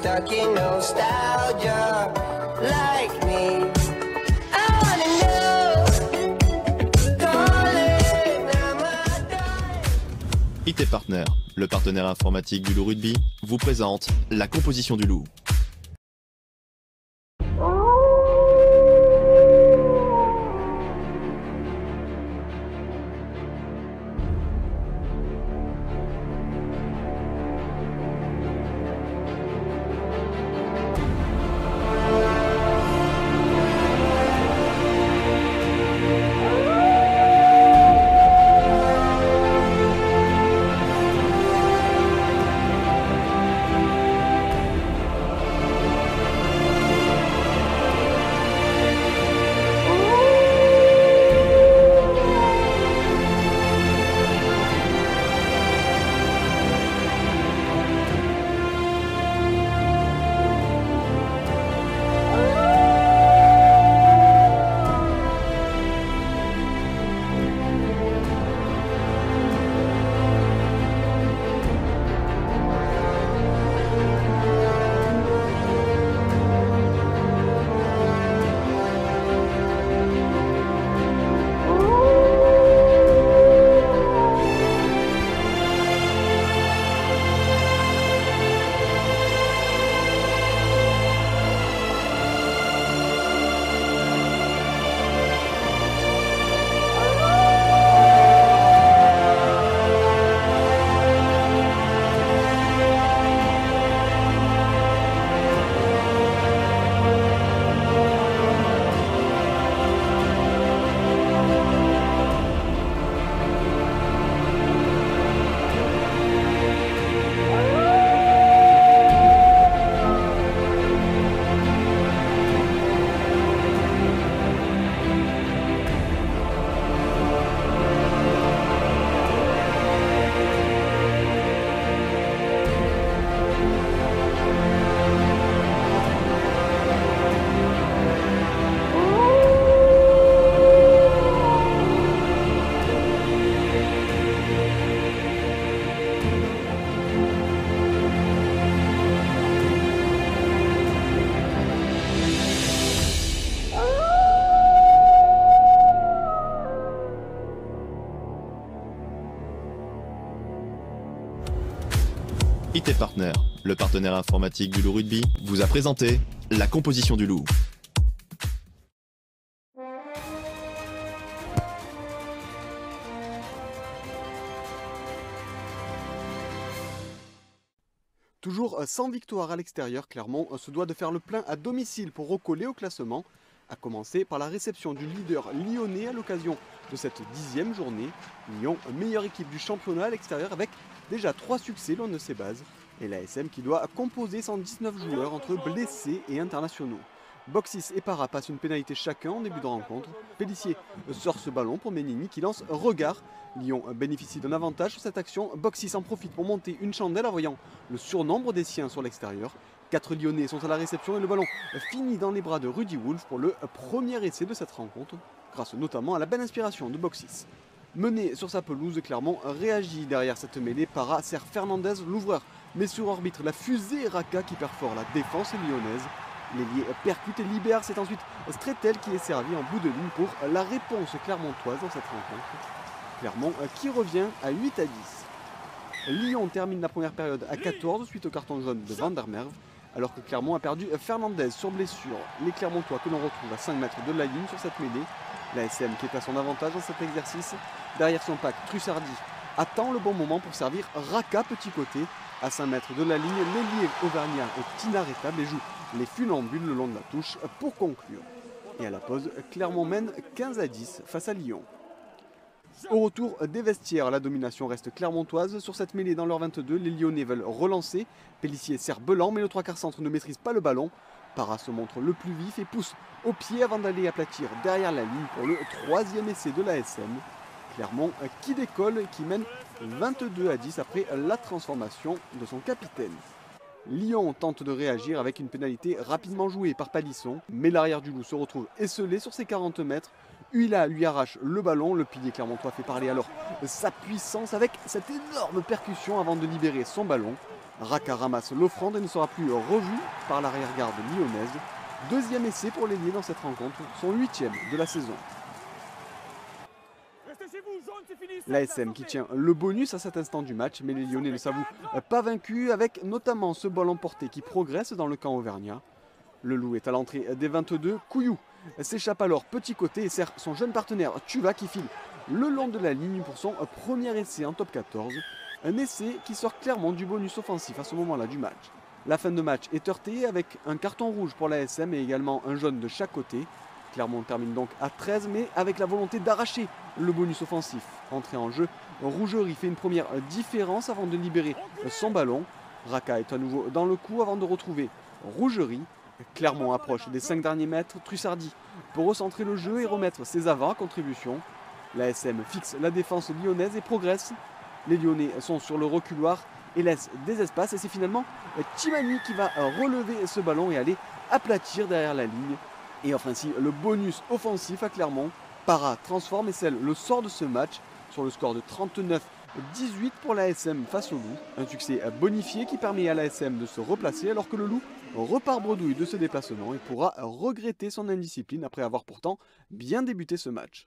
stuck in nostalgia like me. I wanna know, darling, am I dying? IT Partner, le partenaire informatique du Loup Rugby, vous présente la composition du Loup. IT Partner, le partenaire informatique du Loup Rugby, vous a présenté la composition du Loup. Toujours sans victoire à l'extérieur, Clermont se doit de faire le plein à domicile pour recoller au classement, à commencer par la réception du leader lyonnais à l'occasion de cette 10e journée. Lyon, meilleure équipe du championnat à l'extérieur avec déjà 3 succès l'un de ses bases, et l'ASM qui doit composer 119 joueurs entre blessés et internationaux. Boxis et Para passent une pénalité chacun en début de rencontre. Pellissier sort ce ballon pour Menini qui lance regard. Lyon bénéficie d'un avantage sur cette action. Boxis en profite pour monter une chandelle en voyant le surnombre des siens sur l'extérieur. 4 Lyonnais sont à la réception et le ballon finit dans les bras de Rudy Wolf pour le premier essai de cette rencontre, grâce notamment à la belle inspiration de Boxis. Mené sur sa pelouse, Clermont réagit derrière cette mêlée. Para sert Fernandez, l'ouvreur, mais sur arbitre la fusée Raka qui perfore la défense lyonnaise. L'ailier percute et libère, c'est ensuite Stretel qui est servi en bout de ligne pour la réponse clermontoise dans cette rencontre. Clermont qui revient à 8 à 10. Lyon termine la première période à 14 suite au carton jaune de Van der Merwe, alors que Clermont a perdu Fernandez sur blessure. Les Clermontois que l'on retrouve à 5 mètres de la ligne sur cette mêlée. L'ASM qui est à son avantage dans cet exercice. Derrière son pack, Trussardi attend le bon moment pour servir Raka petit côté. À 5 mètres de la ligne, l'ailier auvergnat est inarrêtable et joue les funambules le long de la touche pour conclure. Et à la pause, Clermont mène 15 à 10 face à Lyon. Au retour des vestiaires, la domination reste clermontoise. Sur cette mêlée dans leur 22, les Lyonnais veulent relancer. Pellissier sert Belan, mais le 3/4 centre ne maîtrise pas le ballon. Para se montre le plus vif et pousse au pied avant d'aller aplatir derrière la ligne pour le 3e essai de l'ASM. Clermont qui décolle et qui mène 22 à 10 après la transformation de son capitaine. Lyon tente de réagir avec une pénalité rapidement jouée par Palisson, mais l'arrière du Loup se retrouve esselé sur ses 40 mètres. Huila lui arrache le ballon, le pilier clermontois fait parler alors sa puissance avec cette énorme percussion avant de libérer son ballon. Raka ramasse l'offrande et ne sera plus revu par l'arrière-garde lyonnaise. Deuxième essai pour l'ailier dans cette rencontre, son 8e de la saison. L'ASM qui tient le bonus à cet instant du match, mais les Lyonnais ne s'avouent pas vaincus, avec notamment ce ballon porté qui progresse dans le camp auvergnat. Le Loup est à l'entrée des 22, Couillou s'échappe alors petit côté et sert son jeune partenaire Tuva qui file le long de la ligne pour son premier essai en top 14. Un essai qui sort clairement du bonus offensif à ce moment-là du match. La fin de match est heurtée avec un carton rouge pour l'ASM et également un jaune de chaque côté. Clermont termine donc à 13, mais avec la volonté d'arracher le bonus offensif. Entré en jeu, Rougerie fait une première différence avant de libérer son ballon. Raka est à nouveau dans le coup avant de retrouver Rougerie. Clermont approche des 5 derniers mètres. Trussardi peut recentrer le jeu et remettre ses avants à contribution. L'ASM fixe la défense lyonnaise et progresse. Les Lyonnais sont sur le reculoir et laissent des espaces. Et c'est finalement Timani qui va relever ce ballon et aller aplatir derrière la ligne. Et offre ainsi le bonus offensif à Clermont. Para transforme et scelle le sort de ce match sur le score de 39-18 pour l'ASM face au Loup. Un succès bonifié qui permet à l'ASM de se replacer alors que le Loup repart bredouille de ce déplacement et pourra regretter son indiscipline après avoir pourtant bien débuté ce match.